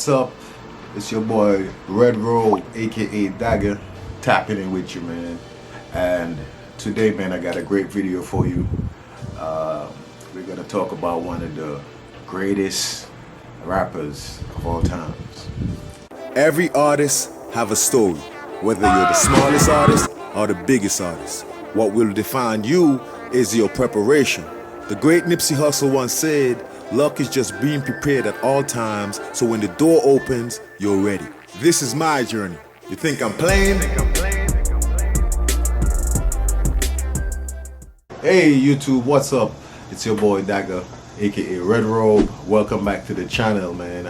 What's up? It's your boy Red Road, aka Dagger, tapping in with you, man. And today, man, I got a great video for you. We're gonna talk about one of the greatest rappers of all times. Every artist have a story, whether you're the smallest artist or the biggest artist. What will define you is your preparation. The great Nipsey Hussle once said, luck is just being prepared at all times, so when the door opens, you're ready. This is my journey. You think I'm playing? Hey YouTube, what's up? It's your boy Dagger, aka Red Robe. Welcome back to the channel, man.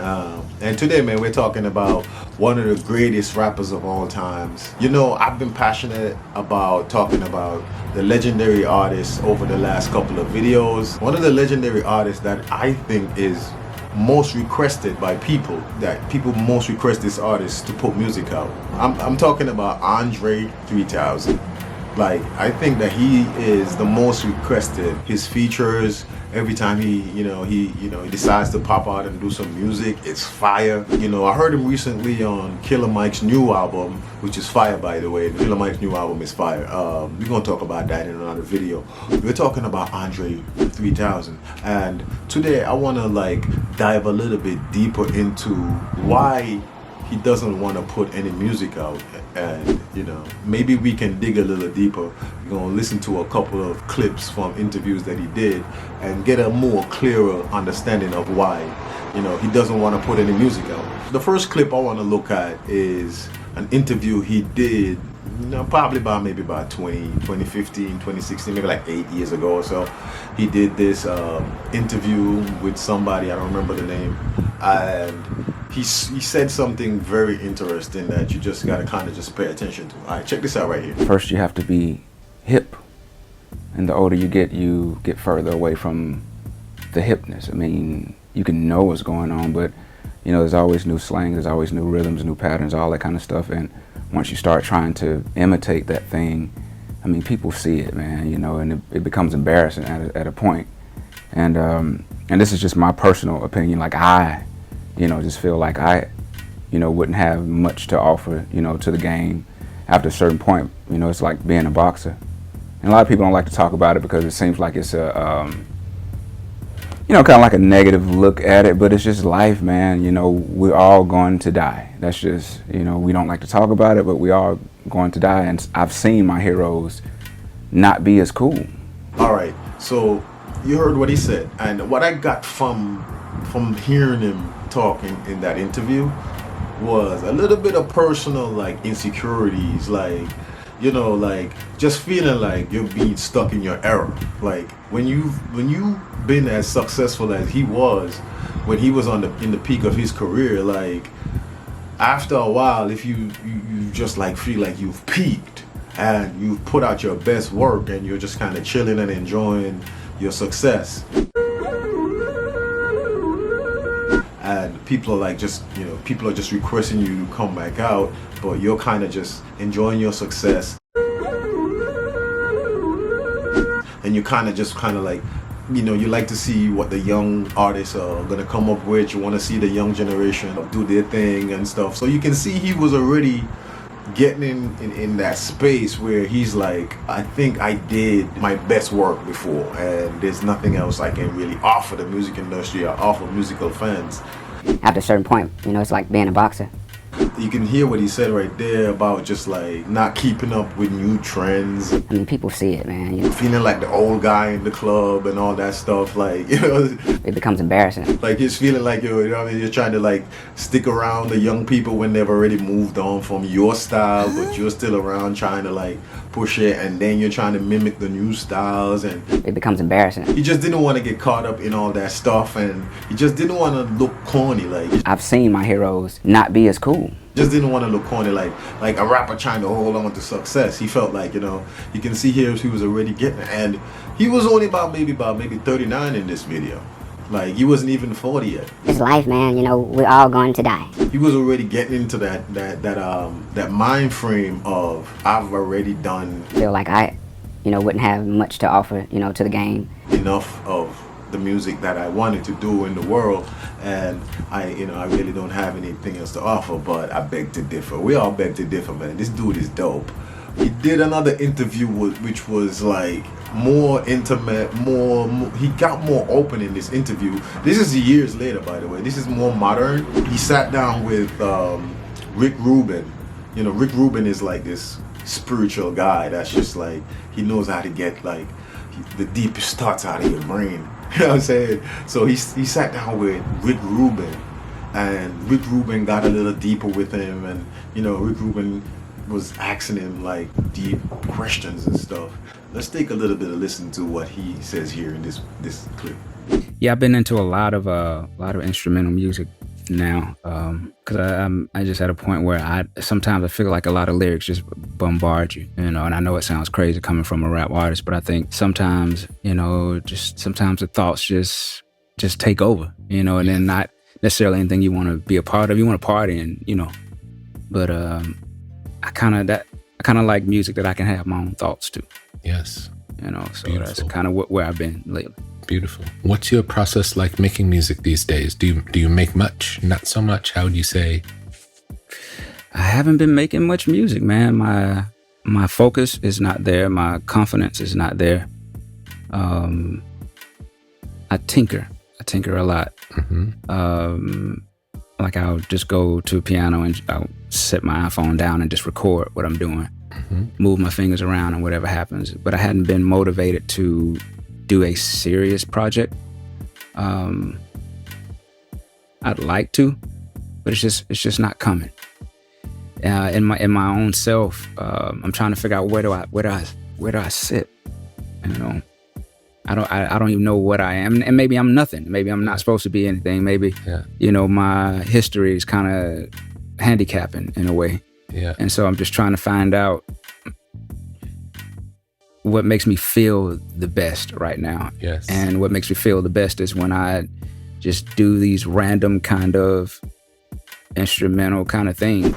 And today, man, we're talking about one of the greatest rappers of all times. You know, I've been passionate about talking about the legendary artists over the last couple of videos. One of the legendary artists that I think is most requested by people, that people most request this artist to put music out. I'm talking about Andre 3000. Like, I think that he is the most requested. His features, every time he decides to pop out and do some music, it's fire. You know, I heard him recently on Killer Mike's new album, which is fire, by the way. Killer Mike's new album is fire. We're gonna talk about that in another video. We're talking about Andre 3000, and today I wanna like dive a little bit deeper into why he doesn't want to put any music out. And you know, maybe we can dig a little deeper. We're gonna listen to a couple of clips from interviews that he did and get a more clearer understanding of why, you know, he doesn't want to put any music out. The first clip I want to look at is an interview he did, you know, probably about 2015, 2016, maybe like 8 years ago or so. He did this interview with somebody, I don't remember the name, and he said something very interesting that you just gotta kind of just pay attention to. All right, check this out right here. First, you have to be hip, and the older you get further away from the hipness. I mean, you can know what's going on, but you know, there's always new slang, there's always new rhythms, new patterns, all that kind of stuff. And once you start trying to imitate that thing, I mean, people see it, man. You know, and it becomes embarrassing at a point. And this is just my personal opinion. Like, I just feel like I wouldn't have much to offer, to the game after a certain point. You know, it's like being a boxer. And a lot of people don't like to talk about it because it seems like it's a, kind of like a negative look at it, but it's just life, man. You know, we're all going to die. That's just, we don't like to talk about it, but we are going to die. And I've seen my heroes not be as cool. All right, so you heard what he said. And what I got from hearing him talking in that interview was a little bit of personal like insecurities, like, like just feeling like you're being stuck in your era. Like when you've been as successful as he was when he was in the peak of his career, like after a while, if you just like feel like you've peaked and you've put out your best work and you're just kind of chilling and enjoying your success, and people are like people are just requesting you to come back out, but you're kind of just enjoying your success, and you kind of like, you like to see what the young artists are gonna come up with. You want to see the young generation do their thing and stuff. So you can see he was already getting in that space where he's like, I think I did my best work before, and there's nothing else I can really offer the music industry or offer musical fans. After a certain point, it's like being a boxer. You can hear what he said right there about just like not keeping up with new trends. I mean, people see it, man. Feeling like the old guy in the club and all that stuff, like, it becomes embarrassing. Like it's feeling like you're trying to like stick around the young people when they've already moved on from your style, but you're still around trying to like push it, and then you're trying to mimic the new styles, and it becomes embarrassing. He just didn't want to get caught up in all that stuff, and he just didn't want to look corny. Like, I've seen my heroes not be as cool. Just didn't want to look corny, like a rapper trying to hold on to success. He felt like, you can see here he was already getting it, and he was only about maybe 39 in this video. Like, he wasn't even 40 yet. It's life, man. We're all going to die. He was already getting into that mind frame of, I've already done. Feel like I, wouldn't have much to offer, to the game. Enough of the music that I wanted to do in the world, and I really don't have anything else to offer. But I beg to differ. We all beg to differ, man. This dude is dope. He did another interview which was like more intimate, he got more open in this interview. This is years later, by the way. This is more modern. He sat down with Rick Rubin. You know, Rick Rubin is like this spiritual guy that's just like, he knows how to get like the deepest thoughts out of your brain. You know what I'm saying? So he sat down with Rick Rubin, and Rick Rubin got a little deeper with him, and Rick Rubin was asking him like deep questions and stuff. Let's take a little bit of listen to what he says here in this clip. Yeah, I've been into a lot of instrumental music now, because I just at a point where sometimes I feel like a lot of lyrics just bombard you, and I know it sounds crazy coming from a rap artist, but I think sometimes sometimes the thoughts just take over, and then not necessarily anything you want to be a part of. You want to party and but I kind of like music that I can have my own thoughts to. Yes. So Beautiful. That's kind of where I've been lately. Beautiful. What's your process like making music these days? Do you make much? Not so much? How would you say? I haven't been making much music, man. My focus is not there. My confidence is not there. I tinker a lot. Mm-hmm. Like I'll just go to a piano and I'll set my iPhone down and just record what I'm doing, move my fingers around and whatever happens. But I hadn't been motivated to do a serious project. I'd like to, but it's just not coming. In my own self, I'm trying to figure out where do I sit. I don't even know what I am, and maybe I'm nothing. Maybe I'm not supposed to be anything. Maybe my history is kind of handicapping in a way. Yeah. And so I'm just trying to find out what makes me feel the best right now. Yes. And what makes me feel the best is when I just do these random kind of instrumental kind of thing.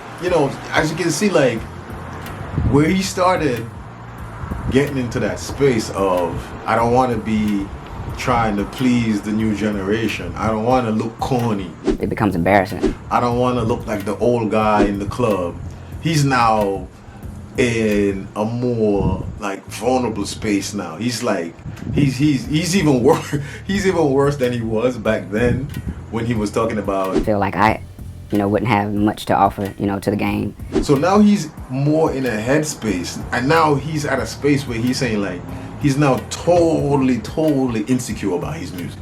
As you can see, like where he started getting into that space of, I don't want to be trying to please the new generation. I don't want to look corny. It becomes embarrassing. I don't want to look like the old guy in the club. He's now in a more like vulnerable space now. He's like, he's even worse. He's even worse than he was back then when he was talking about. I feel like I wouldn't have much to offer, to the game. So now he's more in a headspace, and now he's at a space where he's saying like, he's now totally insecure about his music.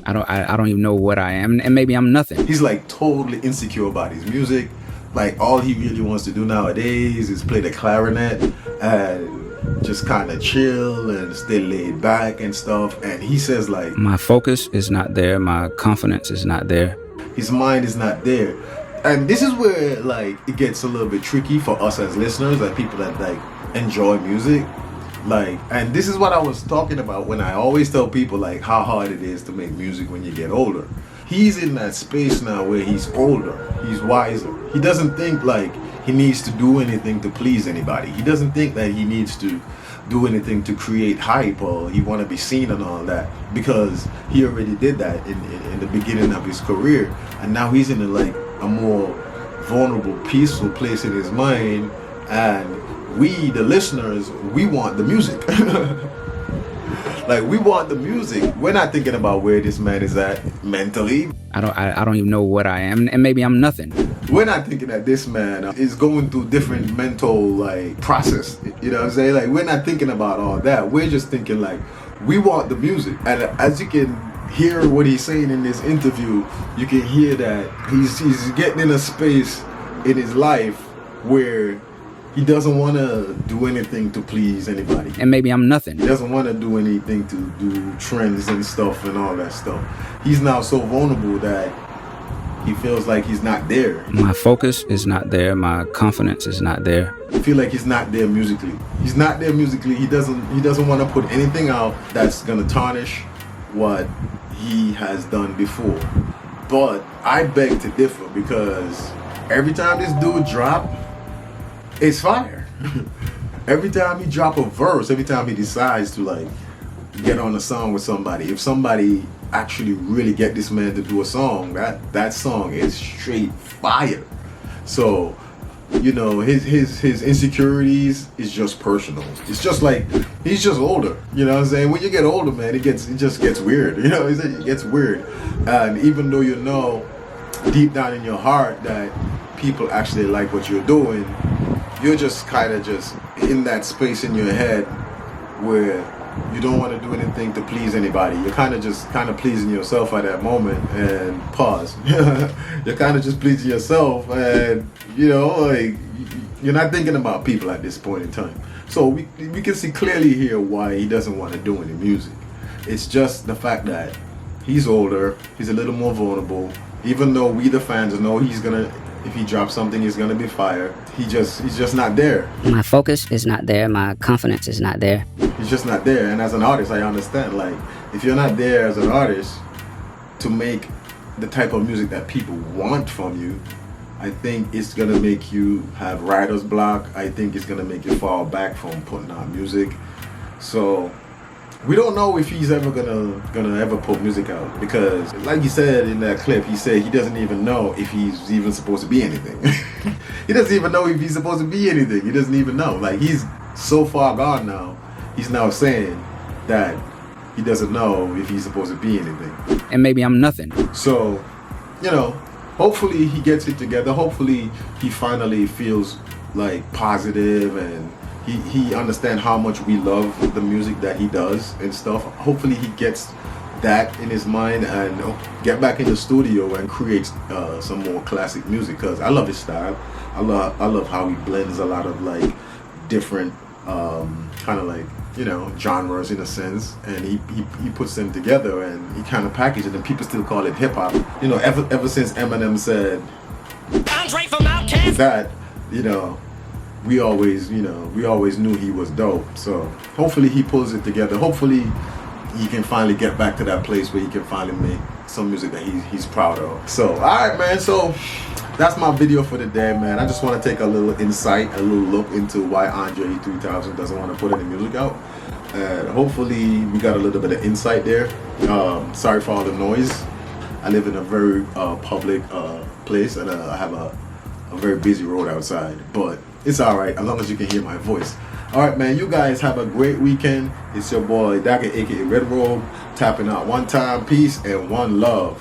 I don't even know what I am, and maybe I'm nothing. He's like totally insecure about his music. Like all he really wants to do nowadays is play the clarinet and just kind of chill and stay laid back and stuff. And he says like, my focus is not there. My confidence is not there. His mind is not there. And this is where like it gets a little bit tricky for us as listeners, like people that like enjoy music. Like, and this is what I was talking about when I always tell people like how hard it is to make music when you get older. He's in that space now where he's older, he's wiser. He doesn't think like he needs to do anything to please anybody. He doesn't think that he needs to do anything to create hype or he want to be seen and all that, because he already did that in the beginning of his career, and now he's in a more vulnerable, peaceful place in his mind, and we, the listeners, we want the music. Like, we want the music. We're not thinking about where this man is at mentally. I don't even know what I am, and maybe I'm nothing. We're not thinking that this man is going through different mental like process. You know what I'm saying? Like, we're not thinking about all that. We're just thinking like, we want the music. And as you can hear what he's saying in this interview, you can hear that he's getting in a space in his life where he doesn't want to do anything to please anybody. And maybe I'm nothing. He doesn't want to do anything to do trends and stuff and all that stuff. He's now so vulnerable that he feels like he's not there. My focus is not there. My confidence is not there. I feel like he's not there musically. He's not there musically. He doesn't want to put anything out that's gonna tarnish what he has done before. But I beg to differ, because every time this dude drop, it's fire. Every time he drop a verse, every time he decides to like get on a song with somebody, if somebody actually really get this man to do a song, that song is straight fire. So, you know, his insecurities is just personal. It's just like he's just older. You know what I'm saying? When you get older, man, it just gets weird. You know, it gets weird. And even though you know deep down in your heart that people actually like what you're doing, you're just kind of just in that space in your head where you don't want to do anything to please anybody. You're kind of pleasing yourself at that moment. And pause. You're kind of just pleasing yourself, and you know, like you're not thinking about people at this point in time. So we can see clearly here why he doesn't want to do any music. It's just the fact that he's older, he's a little more vulnerable. Even though we the fans know he's gonna, if he drops something, it's gonna be fire. He's just not there. My focus is not there. My confidence is not there. He's just not there. And as an artist, I understand. Like, if you're not there as an artist to make the type of music that people want from you, I think it's gonna make you have writer's block. I think it's gonna make you fall back from putting out music. So we don't know if he's ever gonna ever put music out, because like he said in that clip, he said he doesn't even know if he's even supposed to be anything. He doesn't even know if he's supposed to be anything. He doesn't even know. Like, he's so far gone now. He's now saying that he doesn't know if he's supposed to be anything. And maybe I'm nothing. So, you know, hopefully he gets it together. Hopefully he finally feels like positive, and he understands how much we love the music that he does and stuff. Hopefully he gets that in his mind and get back in the studio and create some more classic music, because I love his style. I love how he blends a lot of like different kind of like, you know, genres in a sense, and he puts them together and he kind of packages it, and people still call it hip hop. You know, ever since Eminem said that, you know, we always knew he was dope. So hopefully he pulls it together. Hopefully he can finally get back to that place where he can finally make some music that he's proud of. So, alright, man, so that's my video for the day, man. I just want to take a little insight, a little look into why Andre 3000 doesn't want to put any music out. And hopefully we got a little bit of insight there. Sorry for all the noise. I live in a very public place, and I have a very busy road outside, but it's alright as long as you can hear my voice. Alright, man, you guys have a great weekend. It's your boy Dagger, aka Red Robe, tapping out one time. Peace and one love.